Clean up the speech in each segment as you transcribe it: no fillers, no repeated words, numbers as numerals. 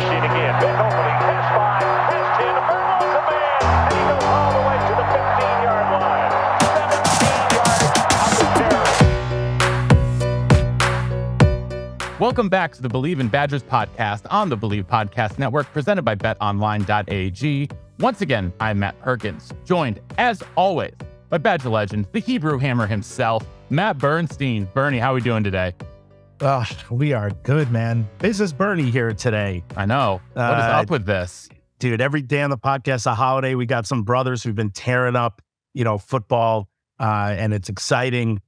machine again. Big opening, pass 5, pass 10, the bird wants a man, and he goes all the way to the 15-yard line. 17 yards out the Welcome back to the Believe in Badgers podcast on the Believe Podcast Network, presented by betonline.ag. Once again, I'm Matt Perkins, joined, as always, by Badger legend, the Hebrew Hammer himself, Matt Bernstein. Bernie, how are we doing today? We are good, man. Business Bernie here today. I know. What is up with this? Dude, every day on the podcast, a holiday, we got some brothers who've been tearing up, football, and it's exciting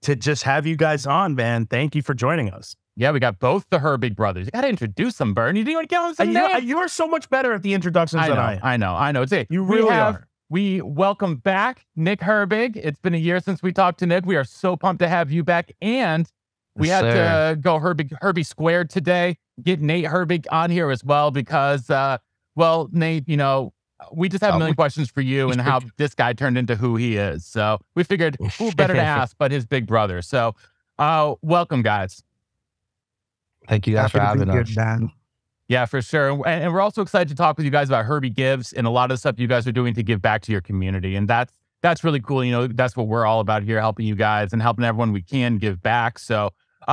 to just have you guys on, man. Thank you for joining us. Yeah, we got both the Herbig brothers. You got to introduce them, Bernie. You didn't want to give them some names. You are so much better at the introductions than I am. I know. It's it. You really are. We welcome back Nick Herbig. It's been a year since we talked to Nick. We are so pumped to have you back. And we had to go Herbie squared today, get Nate Herbig on here as well because, Nate, we just have a million questions for you and how this guy turned into who he is. So we figured who better to ask but his big brother. So welcome, guys. Thank you guys for having us. Yeah, for sure. And we're also excited to talk with you guys about Herbie Gives and a lot of the stuff you guys are doing to give back to your community. And that's really cool. That's what we're all about here, helping you guys and helping everyone we can give back. So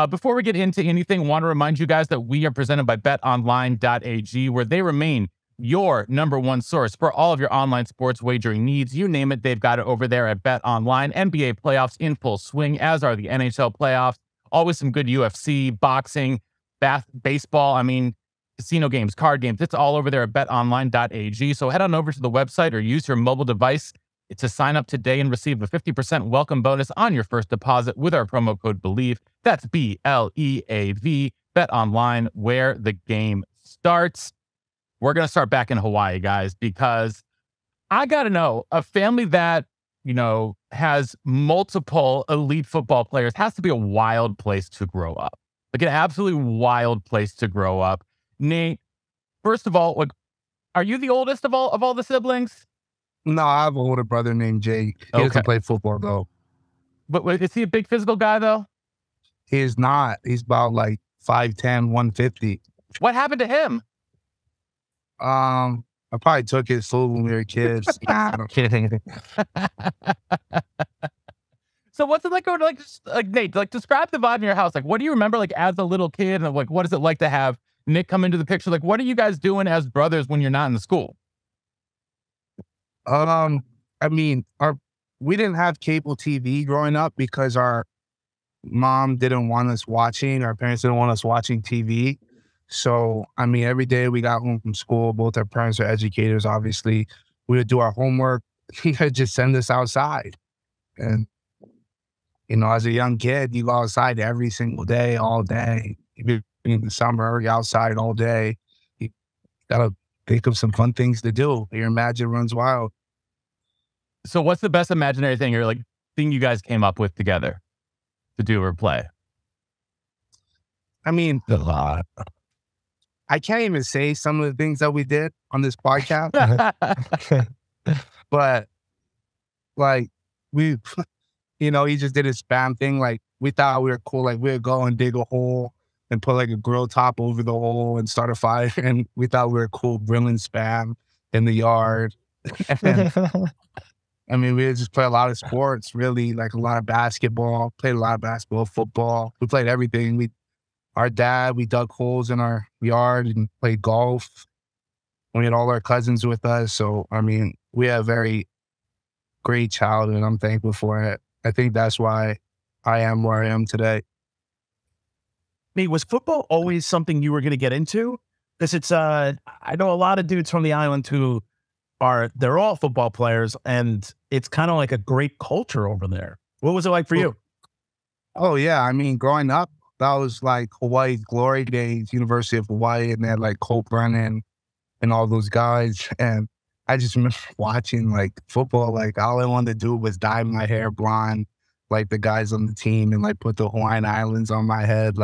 before we get into anything, I want to remind you guys that we are presented by betonline.ag, where they remain your number one source for all of your online sports wagering needs. You name it, they've got it over there at BetOnline. NBA playoffs in full swing, as are the NHL playoffs. Always some good UFC, boxing, baseball. Casino games, card games. It's all over there at betonline.ag. So head on over to the website or use your mobile device to sign up today and receive a 50% welcome bonus on your first deposit with our promo code BELIEVE. That's BLEAV. BetOnline, where the game starts. We're going to start back in Hawaii, guys, because I got to know, a family that, has multiple elite football players has to be a wild place to grow up. Like an absolutely wild place to grow up. Nate, first of all, are you the oldest of all the siblings? No, I have an older brother named Jake. He doesn't play football, though. But is he a big physical guy, though? He is not. He's about 5'10", 150. What happened to him? I probably took his food when we were kids. I'm kidding. So what's it like going to Nate, describe the vibe in your house. What do you remember as a little kid, and what is it like to have Nick come into the picture? What are you guys doing as brothers when you're not in the school? We didn't have cable TV growing up because our mom didn't want us watching. Our parents didn't want us watching TV. So, every day we got home from school, both our parents are educators, obviously. We would do our homework. He would just send us outside. And, as a young kid, you go outside every single day, all day. In the summer, you're outside all day. You got to think of some fun things to do. Your imagine runs wild. So what's the best imaginary thing or thing you guys came up with together to do or play? A lot. I can't even say some of the things that we did on this podcast. But we, he just did his spam thing. We thought we were cool. We would go and dig a hole and put a grill top over the hole and start a fire. And we thought we were cool grilling spam in the yard. We would just play a lot of sports, really, a lot of basketball, played a lot of basketball, football. We played everything. We dug holes in our yard and played golf. We had all our cousins with us. So, we had a very great childhood. I'm thankful for it. I think that's why I am where I am today. Nate, was football always something you were going to get into? Because it's, I know a lot of dudes from the island who they're all football players, and it's kind of like a great culture over there. What was it like for you? Oh, yeah. Growing up, that was Hawaii's glory days, University of Hawaii, and they had Cole Brennan and all those guys. And I just remember watching football. All I wanted to do was dye my hair blonde, the guys on the team, and put the Hawaiian Islands on my head.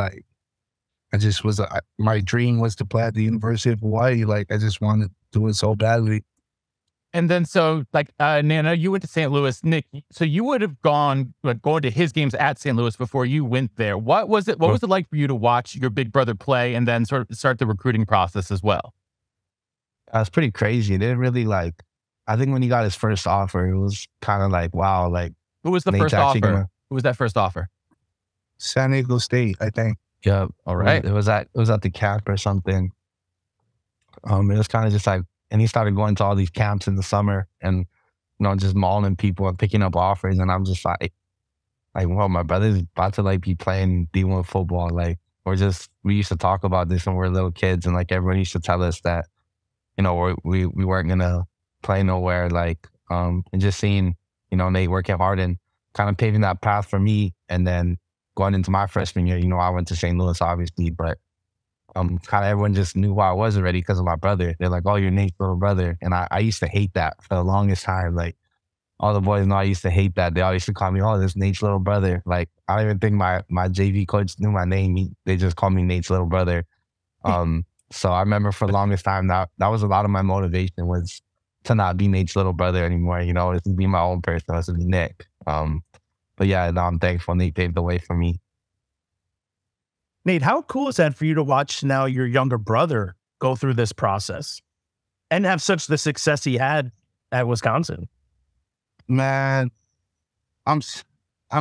My dream was to play at the University of Hawaii. I just wanted to do it so badly. And then so like Nana, you went to St. Louis. Nick, so you would have going to his games at St. Louis before you went there. What was it like for you to watch your big brother play and then sort of start the recruiting process as well? It's pretty crazy. They didn't really I think when he got his first offer, it was kind of like, wow, like Who was the Nate's first actually offer? Who was that first offer? San Diego State, I think. Yeah. All right. It was at the camp or something. It was kind of just like, and he started going to all these camps in the summer and, just mauling people and picking up offers. And I'm just like, well, my brother's about to be playing D1 football. We used to talk about this when we were little kids, and everyone used to tell us that, we weren't going to play nowhere. And just seeing, Nate working hard and kind of paving that path for me. And then going into my freshman year, I went to St. Louis, obviously, but kind of everyone just knew who I was already because of my brother. They're like, oh, you're Nate's little brother. And I used to hate that for the longest time. All the boys know I used to hate that. They all used to call me, oh, this Nate's little brother. I don't even think my JV coach knew my name. They just called me Nate's little brother. So I remember for the longest time that was a lot of my motivation was to not be Nate's little brother anymore. It's to be my own person. It's to be Nick. But yeah, no, I'm thankful Nate paved the way for me. Nate, how cool is that for you to watch now your younger brother go through this process and have such the success he had at Wisconsin? Man, I'm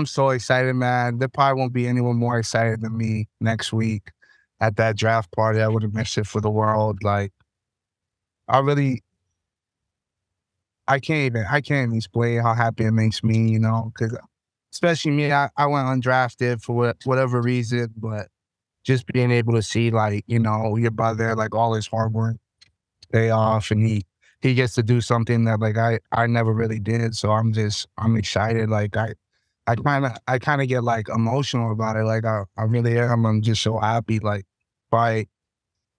so excited, man. There probably won't be anyone more excited than me next week at that draft party. I would have missed it for the world. I can't even explain how happy it makes me, because especially me, I went undrafted for whatever reason, but just being able to see your brother, all his hard work pay off, and he gets to do something that I never really did. So I'm excited. I kind of get emotional about it. I really am. I'm just so happy. Probably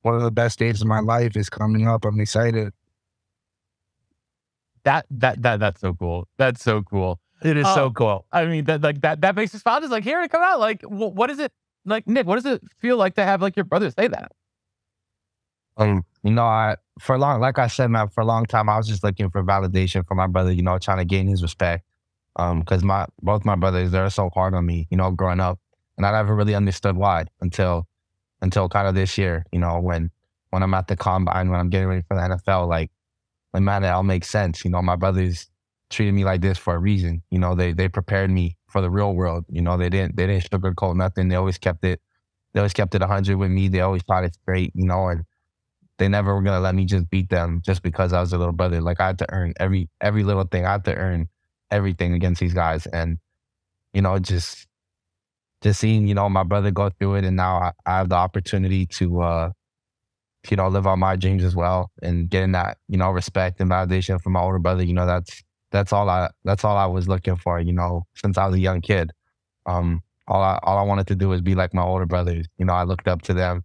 one of the best days of my life is coming up. I'm excited. That's so cool. That's so cool. It is so cool. I mean, that makes us fond. Is here to come out. What is it Nick? What does it feel like to have your brother say that? For a long, like I said, man, for a long time, I was just looking for validation from my brother. Trying to gain his respect. Because both my brothers, they're so hard on me. Growing up, and I never really understood why until kind of this year. When I'm at the combine, when I'm getting ready for the NFL, man, it all makes sense. My brothers treated me like this for a reason. They prepared me for the real world. They didn't sugarcoat nothing. They always kept it 100 with me. They always thought it straight, and they never were gonna let me just beat them just because I was a little brother. I had to earn every little thing. I had to earn everything against these guys, and just seeing my brother go through it, and now I have the opportunity to live out my dreams as well, and getting that respect and validation from my older brother. That's all I was looking for, since I was a young kid. All I wanted to do was be like my older brothers. I looked up to them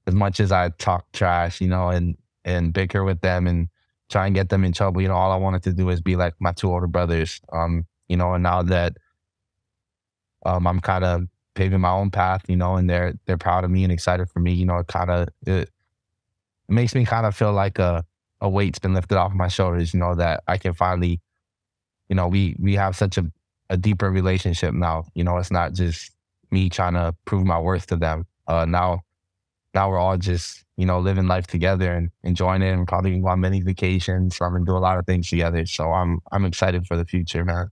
as much as I talked trash, and bicker with them and try and get them in trouble. All I wanted to do is be like my two older brothers. And now that I'm kind of paving my own path, and they're proud of me and excited for me, it makes me kind of feel like a weight's been lifted off my shoulders, that I can finally, we have such a deeper relationship now. It's not just me trying to prove my worth to them. Now we're all just, living life together and enjoying it, and probably go on many vacations. So I'm gonna do a lot of things together. So I'm excited for the future, man.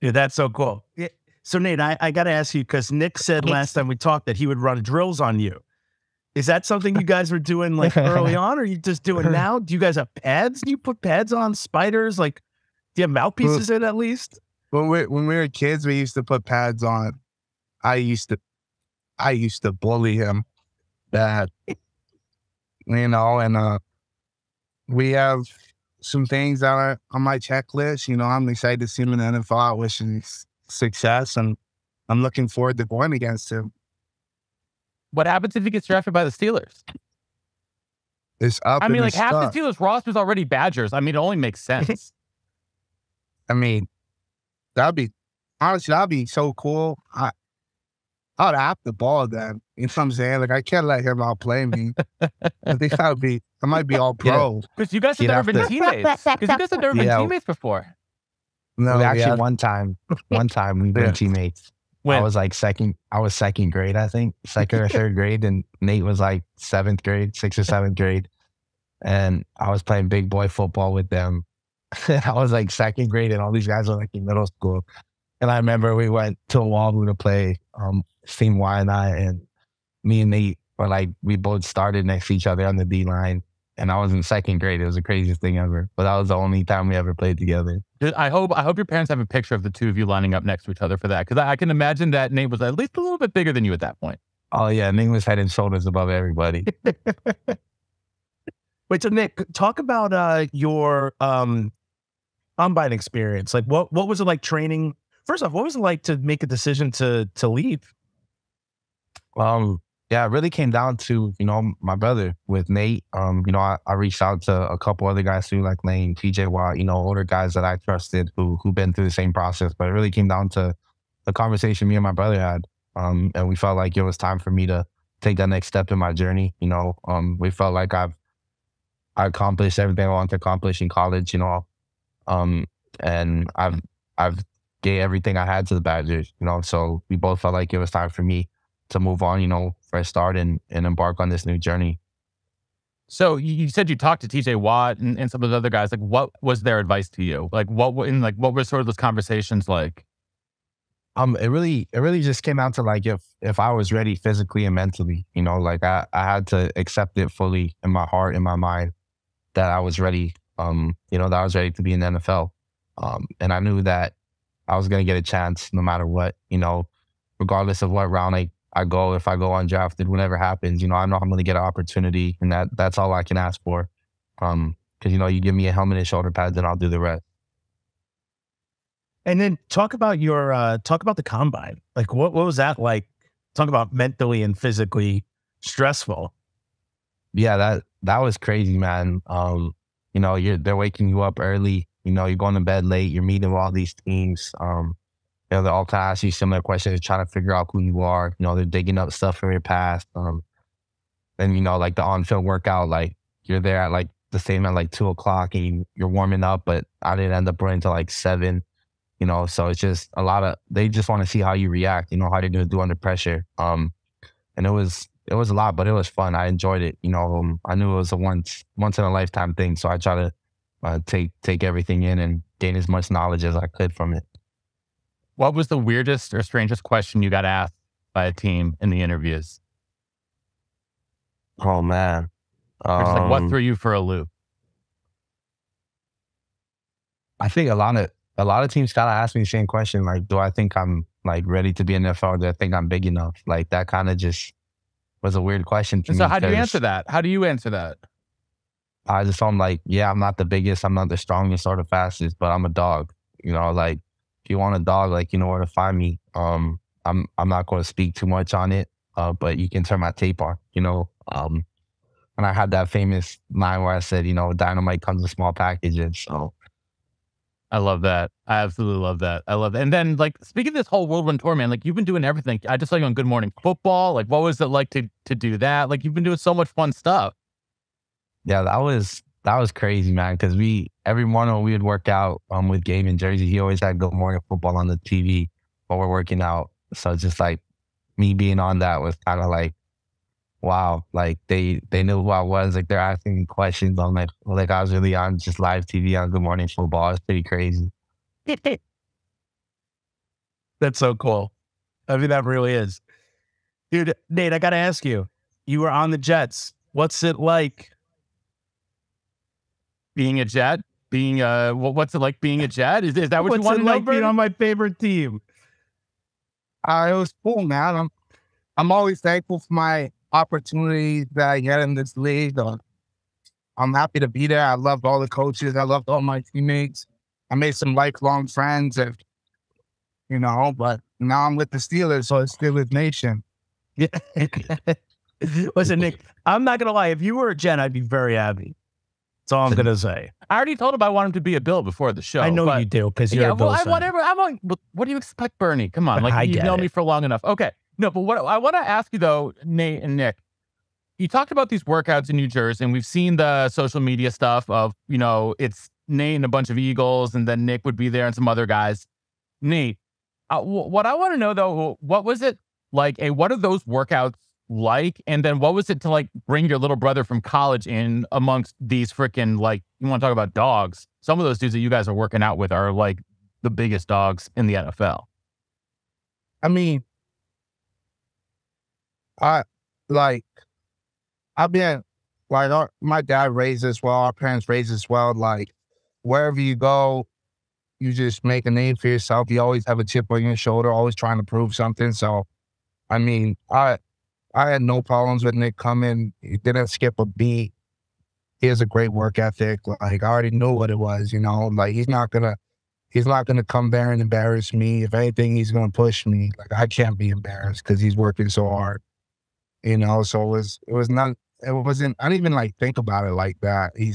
Yeah, that's so cool. Yeah. So Nate, I got to ask you, because Nick said last time we talked that he would run drills on you. Is that something you guys were doing early on, or are you just doing now? Do you guys have pads? Do you put pads on spiders? Do you have mouthpieces in at least? When we were kids, we used to put pads on. I used to bully him bad, and we have some things that are on my checklist. I'm excited to see him in the NFL. I wish him success, and I'm looking forward to going against him. What happens if he gets drafted by the Steelers? It's up. I mean, half stuff. the Steelers roster is already Badgers. I mean, it only makes sense. I mean, that'd be so cool. I'd have the ball then. You know what I'm saying? Like, I can't let him outplay me. I think I might be all pro. Because you guys have You'd never have been to- teammates. Because you guys have never been Yeah. teammates before. No, We actually yeah. one time we've been Yeah. teammates. When? I was second grade, I think, second or third grade, and Nate was like 7th grade, 6th or 7th grade, and I was playing big boy football with them. And I was like 2nd grade, and all these guys were like in middle school. And I remember we went to Waldo to play Team Y and I, and me and Nate were like, we both started next to each other on the D line, and I was in 2nd grade. It was the craziest thing ever, but that was the only time we ever played together. I hope your parents have a picture of the two of you lining up next to each other for that. Because I can imagine that Nate was at least a little bit bigger than you at that point. Oh yeah, Nate was head and shoulders above everybody. Wait, so Nick, talk about your combine experience. Like, what was it like training? First off, what was it like to make a decision to leave? Yeah, it really came down to, my brother with Nate. I reached out to a couple other guys too, like Lane, TJ Watt, older guys that I trusted who've been through the same process. But it really came down to the conversation me and my brother had. And we felt like it was time for me to take that next step in my journey. We felt like I accomplished everything I wanted to accomplish in college, and I've gave everything I had to the Badgers, so we both felt like it was time for me to move on, for a start and embark on this new journey. So you said you talked to TJ Watt and some of the other guys. Like, what was their advice to you? Like, what were sort of those conversations like? It really just came down to like if I was ready physically and mentally, like I had to accept it fully in my heart, in my mind, that I was ready, that I was ready to be in the NFL. And I knew that I was going to get a chance no matter what, regardless of what round I go, if I go undrafted, whatever happens, I know I'm going to get an opportunity, and that's all I can ask for. Because, you give me a helmet and shoulder pads and I'll do the rest. And then talk about the combine. Like, what was that like? Talk about mentally and physically stressful. Yeah, that was crazy, man. They're waking you up early. You're going to bed late. You're meeting with all these teams. They're all kind of ask you similar questions, trying to figure out who you are. They're digging up stuff from your past. And like the on-field workout, like you're there at like the same at like 2:00 and you're warming up, but I didn't end up running until like 7. So it's just they just want to see how you react, how you're going to do under pressure. And it was a lot, but it was fun. I enjoyed it. I knew it was a once in a lifetime thing. So I try to take everything in and gain as much knowledge as I could from it. What was the weirdest or strangest question you got asked by a team in the interviews? Oh man. Or just like, what threw you for a loop? I think a lot of teams kind of ask me the same question. Like, do I think I'm like ready to be in the NFL? Do I think I'm big enough? Like that kind of just was a weird question to me. So how do you answer that? How do you answer that? I just told them like, yeah, I'm not the biggest, I'm not the strongest or the fastest, but I'm a dog. Like if you want a dog, like you know where to find me. I'm not going to speak too much on it, but you can turn my tape on. And I had that famous line where I said, dynamite comes in small packages. So I love that. I absolutely love that. I love that. And then, like, speaking of this whole Whirlwind Tour, man, like, you've been doing everything. I just saw you on Good Morning Football. Like, what was it like to do that? Like, you've been doing so much fun stuff. Yeah, that was crazy, man. Because every morning we would work out with Gabe in Jersey. He always had Good Morning Football on the TV while we're working out. So just like me being on that was kind of like, wow, like they knew who I was. Like they're asking me questions on like I was really on just live TV on Good Morning Football. It's pretty crazy. That's so cool. I mean, that really is. Dude, Nate, I got to ask you, you were on the Jets. What's it like? Being a Jet? What's it like being a Jet? Is that what What's you want it to know, like being Bernie? on my favorite team? It was cool, man. I'm always thankful for my opportunities that I get in this league. I'm happy to be there. I loved all the coaches. I loved all my teammates. I made some lifelong friends, but now I'm with the Steelers, so it's Steelers Nation. Yeah. Listen, Nick, I'm not going to lie. If you were a Jet, I'd be very happy. That's all I'm going to say. I already told him I want him to be a Bill before the show. I know but you do because you're a Bills fan. whatever. What do you expect, Bernie? Come on. I Like, you've get known it. me for long enough. Okay. No, but what I want to ask you though, Nate and Nick, you talked about these workouts in New Jersey, and we've seen the social media stuff of, it's Nate and a bunch of Eagles, and then Nick would be there and some other guys. Nate, what I want to know though, what was it like? What are those workouts like? And then what was it to like bring your little brother from college in amongst these freaking, like, you want to talk about dogs? Some of those dudes that you guys are working out with are like the biggest dogs in the NFL. I mean, I've been like my dad raised us well, our parents raised us well. Like wherever you go, you just make a name for yourself. You always have a chip on your shoulder, always trying to prove something. So, I mean, I had no problems with Nick coming. He didn't skip a beat. He has a great work ethic. Like I already knew what it was, Like he's not gonna come there and embarrass me. If anything, he's gonna push me. Like I can't be embarrassed because he's working so hard. So it wasn't, I didn't even like think about it like that. He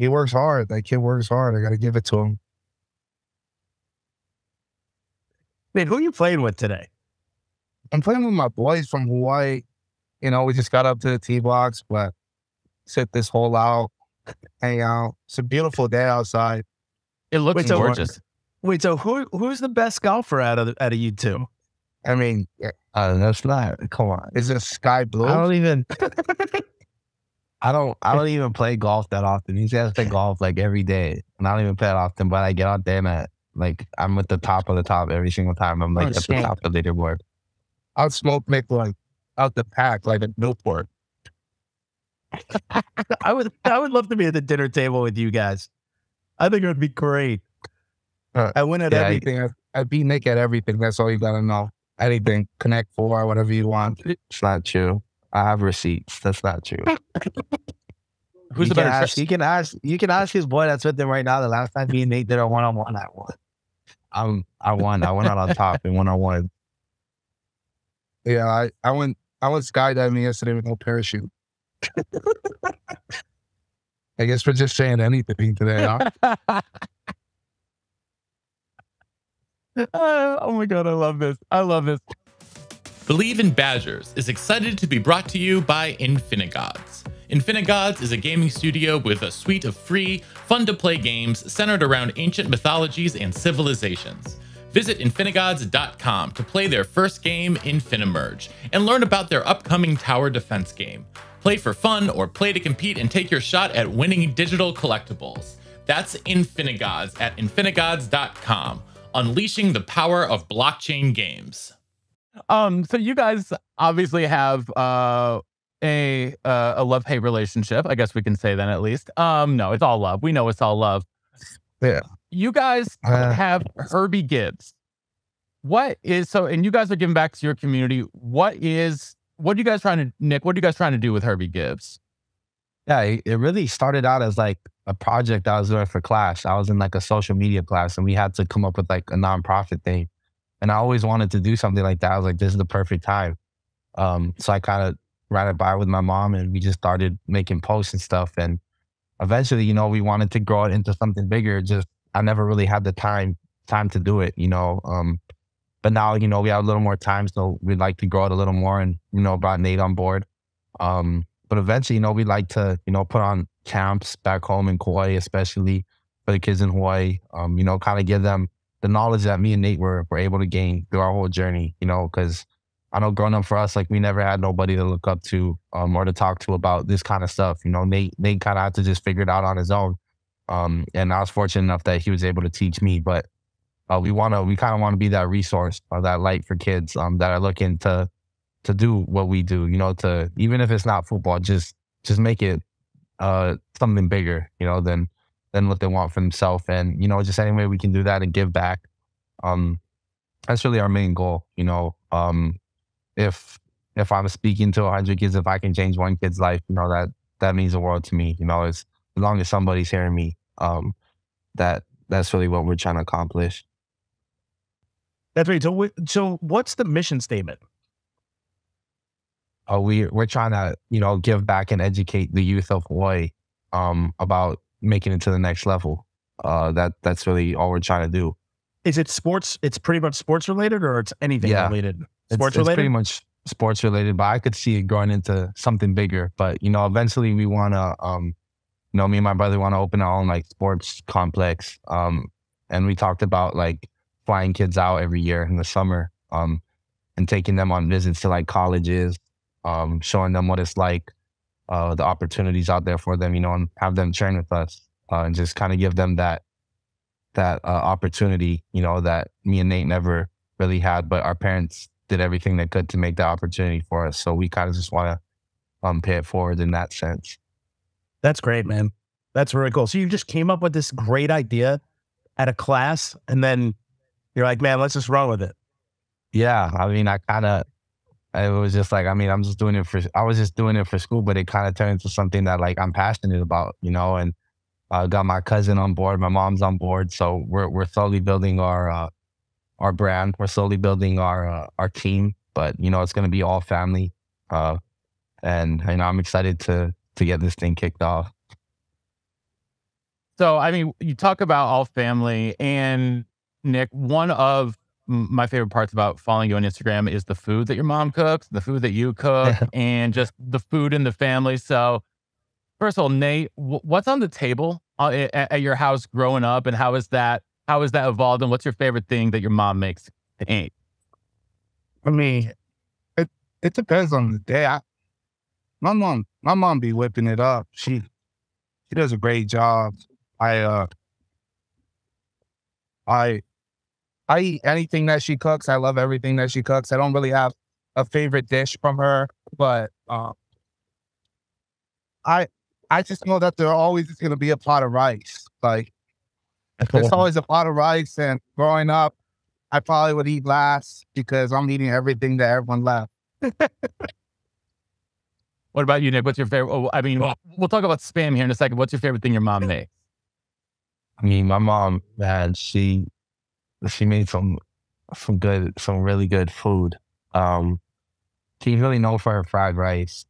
works hard. That kid works hard. I got to give it to him. Man, who are you playing with today? I'm playing with my boys from Hawaii. We just got up to the tee box, but sit this hole out, hang out. It's a beautiful day outside. It looks gorgeous. Wait, so who's the best golfer out of you two? I mean, that's not. Come on. Is it sky blue? I don't even. I don't even play golf that often. These guys play golf like every day, and I don't even play it often. But I get out there and I'm at the top of the top every single time. I'm like at the top of the leaderboard. I'll smoke Nick like out the pack like a Newport. I would love to be at the dinner table with you guys. I think it would be great. I win at everything. I beat Nick at everything. That's all you gotta know. Anything, Connect Four, whatever you want. It's not true. I have receipts. That's not true. Who's the better? You can ask his boy that's with him right now. The last time me and Nate did a one-on-one, I won. I won. I went out on top in one-on-one. Yeah, I went skydiving yesterday with no parachute. I guess we're just saying anything today, huh? Oh my God, I love this. I love this. Believe in Badgers is excited to be brought to you by Infinigods. Infinigods is a gaming studio with a suite of free, fun-to-play games centered around ancient mythologies and civilizations. Visit Infinigods.com to play their first game, Infinimerge, and learn about their upcoming tower defense game. Play for fun or play to compete and take your shot at winning digital collectibles. That's Infinigods at Infinigods.com, unleashing the power of blockchain games. So you guys obviously have a love-hate relationship. I guess we can say that at least. No, it's all love. We know it's all love. Yeah. You guys have Herbie Gives. And you guys are giving back to your community. What are you guys trying to, Nick, what are you guys trying to do with Herbie Gives? Yeah, it really started out as like a project I was doing for class. I was in like a social media class and we had to come up with like a nonprofit thing. And I always wanted to do something like that. I was like, this is the perfect time. So I kind of ran it by with my mom and we just started making posts and stuff. And eventually, we wanted to grow it into something bigger. Just, I never really had the time to do it, But now, we have a little more time, so we'd like to grow it a little more and, brought Nate on board. But eventually, we'd like to, put on camps back home in Kauai, especially for the kids in Hawaii, kind of give them the knowledge that me and Nate were able to gain through our whole journey, because I know growing up for us, like we never had nobody to look up to or to talk to about this kind of stuff. Nate kind of had to just figure it out on his own. And I was fortunate enough that he was able to teach me, but we kind of want to be that resource or that light for kids that are looking to do what we do, to, even if it's not football, just make it something bigger, than what they want for themselves. And, just any way we can do that and give back. That's really our main goal. If I'm speaking to 100 kids, if I can change one kid's life, that means the world to me. As long as somebody's hearing me, that's really what we're trying to accomplish. That's right. So what's the mission statement? We're trying to, give back and educate the youth of Hawaii about making it to the next level. That's really all we're trying to do. Is it sports? It's pretty much sports related, or it's anything Yeah. related? It's Sports related? pretty much sports related, but I could see it growing into something bigger. But, you know, eventually we want to, you know, me and my brother want to open our own like sports complex. And we talked about like flying kids out every year in the summer, and taking them on visits to like colleges, showing them what it's like, the opportunities out there for them, you know, and have them train with us, and just kind of give them that opportunity, you know, that me and Nate never really had, but our parents did everything they could to make that opportunity for us. So we kind of just want to pay it forward in that sense. That's great, man. That's really cool. So you just came up with this great idea at a class, and then you're like, man, let's just run with it. Yeah, I mean, it was just like, I mean, I was just doing it for school, but it kind of turned into something that like I'm passionate about, you know, and I got my cousin on board, my mom's on board. So we're slowly building our brand. We're slowly building our team, but you know, it's going to be all family. And you know, I'm excited to get this thing kicked off. So, I mean, you talk about all family, and Nick, one of my favorite parts about following you on Instagram is the food that your mom cooks, the food that you cook, and just the food in the family. So, first of all, Nate, what's on the table at your house growing up, and how has that evolved, and what's your favorite thing that your mom makes to eat? I mean, it depends on the day. My mom be whipping it up. She does a great job. I eat anything that she cooks. I love everything that she cooks. I don't really have a favorite dish from her, but I just know that there always is going to be a pot of rice. Like, there's always a pot of rice, and growing up, I probably would eat last because I'm eating everything that everyone left. What about you, Nick? What's your favorite? Oh, I mean, we'll talk about spam here in a second. What's your favorite thing your mom makes? I mean, my mom, man, she made some really good food. She's really known for her fried rice.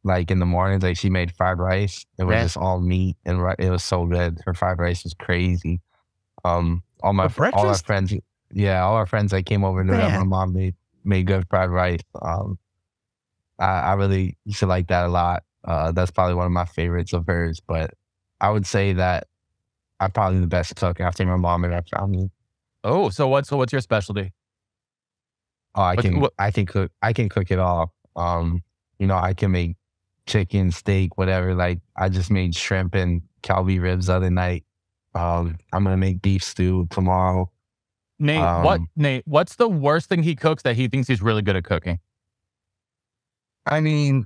Like in the mornings, like she made fried rice. It was just all meat, and it was so good. Her fried rice was crazy. All our friends, all our friends that came over to that, my mom made good fried rice. I really used to like that a lot. That's probably one of my favorites of hers. But I would say that I'm probably the best cook after my mom and our family. Oh, so what's your specialty? Oh, I can cook it all. You know, I can make chicken, steak, whatever. Like, I just made shrimp and Calbee ribs the other night. I'm gonna make beef stew tomorrow. Nate, what's the worst thing he cooks that he thinks he's really good at cooking? I mean,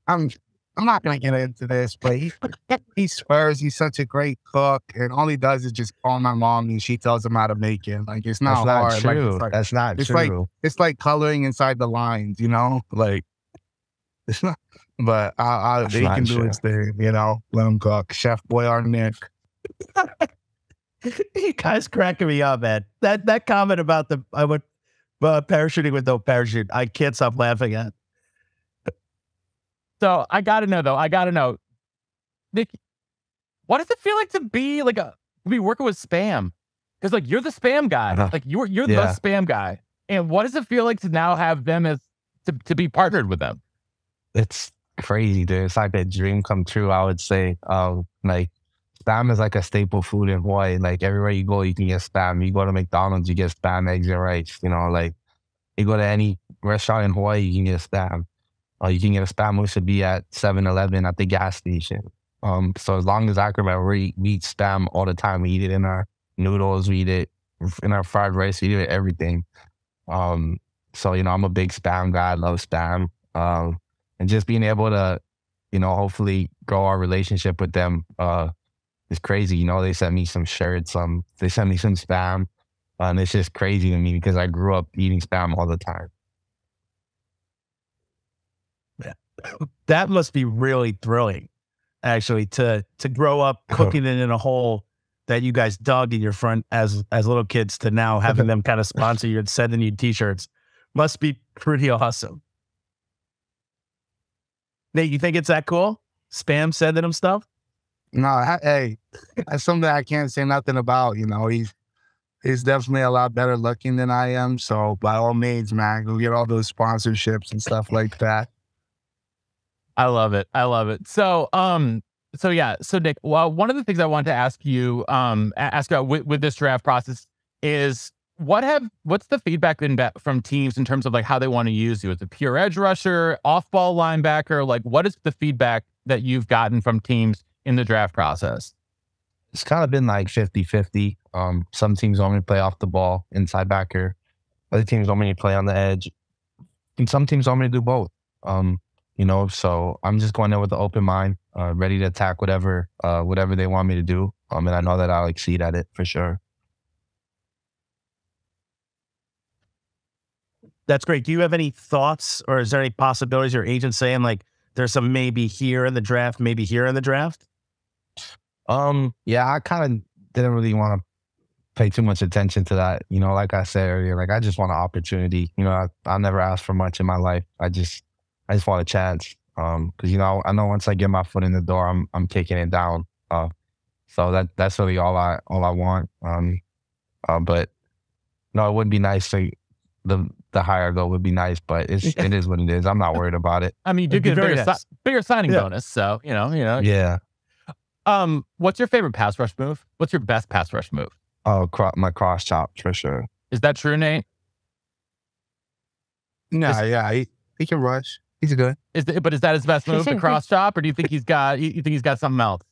I'm not gonna get into this, but he swears he's such a great cook, and all he does is just call my mom and she tells him how to make it. Like, it's not hard. True. Like, That's not true. It's like coloring inside the lines, you know. Like, it's not. But they can do his thing, you know. Let him cook. Chef Boyardee Nick. You guys cracking me up, man. That comment about I went parachuting with no parachute, I can't stop laughing at. So I gotta know, Nick, what does it feel like to be working with spam? Because like, you're the spam guy, like you're the spam guy, and what does it feel like to now have them to be partnered with them? It's crazy, dude. It's like a dream come true, I would say. Like, spam is like a staple food in Hawaii. Like, everywhere you go, you can get spam. You go to McDonald's, you get spam, eggs, and rice. You know, like, you go to any restaurant in Hawaii, you can get spam. You can get a spam mush to be at 7-Eleven at the gas station. So as long as I can remember, we eat spam all the time. We eat it in our noodles. We eat it in our fried rice. We eat it everything. So, you know, I'm a big spam guy. I love spam. And just being able to, you know, hopefully grow our relationship with them is crazy. You know, they sent me some shirts. They sent me some spam. And it's just crazy to me because I grew up eating spam all the time. That must be really thrilling, actually, to grow up cooking it in a hole that you guys dug in your front as little kids, to now having them kind of sponsor you and sending you t-shirts. Must be pretty awesome. Nate, you think it's that cool? Spam sending them stuff? No, hey, that's something I can't say nothing about. You know, he's definitely a lot better looking than I am. So by all means, man, go get all those sponsorships and stuff like that. I love it. I love it. So, so Nick, well, one of the things I wanted to ask you, ask about with this draft process is what's the feedback been from teams in terms of like how they want to use you as a pure edge rusher, off ball linebacker? Like, what is the feedback that you've gotten from teams in the draft process? It's kind of been like 50-50. Some teams want me to play off the ball, inside backer. Other teams want me to play on the edge. And some teams want me to do both. You know, so I'm just going there with an open mind, ready to attack whatever they want me to do. And I know that I'll exceed at it for sure. That's great. Do you have any thoughts, or is there any possibilities your agent saying like there's some maybe here in the draft, maybe here in the draft? Yeah, I kind of didn't really want to pay too much attention to that. You know, like I said earlier, like I just want an opportunity. You know, I never asked for much in my life. I just want a chance. Because you know, I know once I get my foot in the door, I'm kicking it down. So that's really all I want. But no, it would be nice to the higher go would be nice, but it is what it is. I'm not worried about it. I mean, you do get a bigger signing bonus, so you know. Yeah. What's your favorite pass rush move? What's your best pass rush move? Oh, my cross chop for sure. Is that true, Nate? No, yeah, he can rush. He's good. But is that his best move, the cross chop, or do you think he's got something else?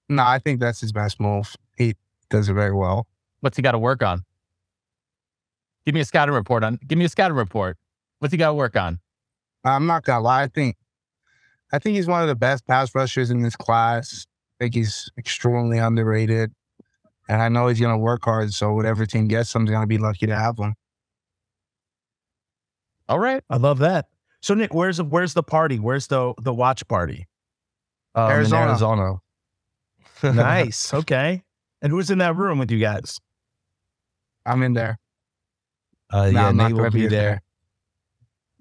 No, I think that's his best move. He does it very well. What's he got to work on? Give me a scouting report. What's he got to work on? I'm not gonna lie. I think he's one of the best pass rushers in this class. I think he's extremely underrated. And I know he's going to work hard, so whatever team gets him, they're going to be lucky to have him. All right. I love that. So, Nick, where's the party? Where's the watch party? Arizona. In Arizona. Nice. Okay. And who's in that room with you guys? I'm in there. Yeah, Nate will be there.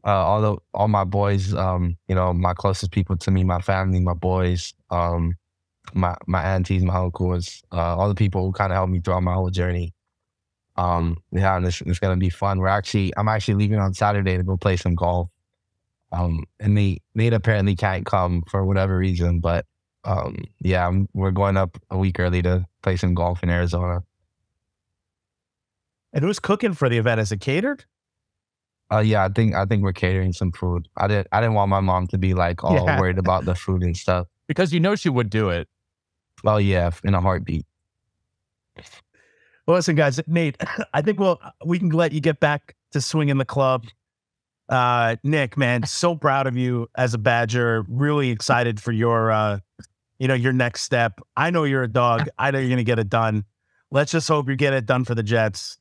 All my boys, you know, my closest people to me, my family, my boys, my aunties, my uncles, all the people who kind of helped me throughout my whole journey. Yeah, and it's gonna be fun. I'm actually leaving on Saturday to go play some golf. And Nate apparently can't come for whatever reason, but yeah, we're going up a week early to play some golf in Arizona. And who's cooking for the event? Is it catered? Yeah, I think we're catering some food. I didn't want my mom to be like all worried about the food and stuff. Because you know she would do it. Oh yeah, in a heartbeat. Well, listen, guys, Nate, I think we can let you get back to swinging the club. Nick, man, so proud of you as a Badger. Really excited for your next step. I know you're a dog. I know you're going to get it done. Let's just hope you get it done for the Jets.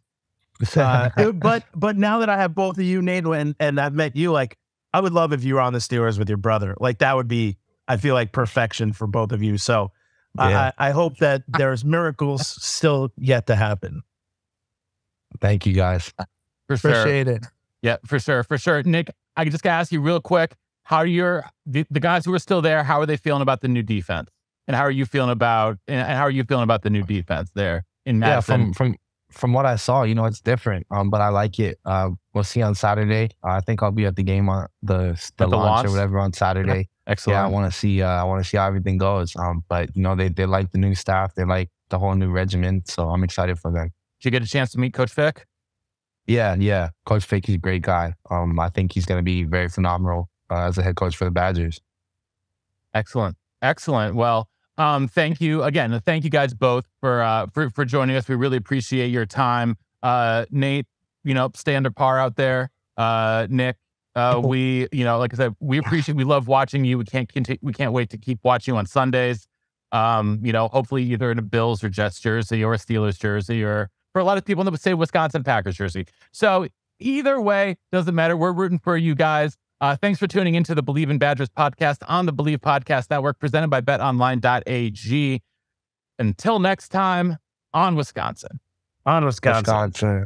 But now that I have both of you, Nate, and I've met you, like, I would love if you were on the Steelers with your brother. Like, that would be, I feel like, perfection for both of you. So yeah. I hope that there's miracles still yet to happen. Thank you, guys. For sure. Appreciate it. Yeah, for sure. Nick, I just got to ask you real quick, how are the guys who are still there, how are they feeling about the new defense? And how are you feeling about the new defense there in Madison? Yeah, from what I saw, you know, it's different, but I like it. We'll see on Saturday. I think I'll be at the game on the launch or whatever on Saturday. Excellent. Yeah, I want to see how everything goes. But you know, they like the new staff. They like the whole new regimen. So I'm excited for them. Did you get a chance to meet Coach Fick? Yeah. Coach Fick, he's a great guy. I think he's going to be very phenomenal as a head coach for the Badgers. Excellent. Well, thank you again. Thank you guys both for joining us. We really appreciate your time. Nate, you know, stay under par out there. Nick, we, you know, like I said, we love watching you. We can't wait to keep watching you on Sundays. You know, hopefully either in a Bills or Jets jersey or a Steelers jersey, or for a lot of people that would say Wisconsin Packers jersey. So either way, doesn't matter. We're rooting for you guys. Thanks for tuning into the Believe in Badgers podcast on the Believe Podcast Network, presented by betonline.ag. Until next time, on Wisconsin. On Wisconsin.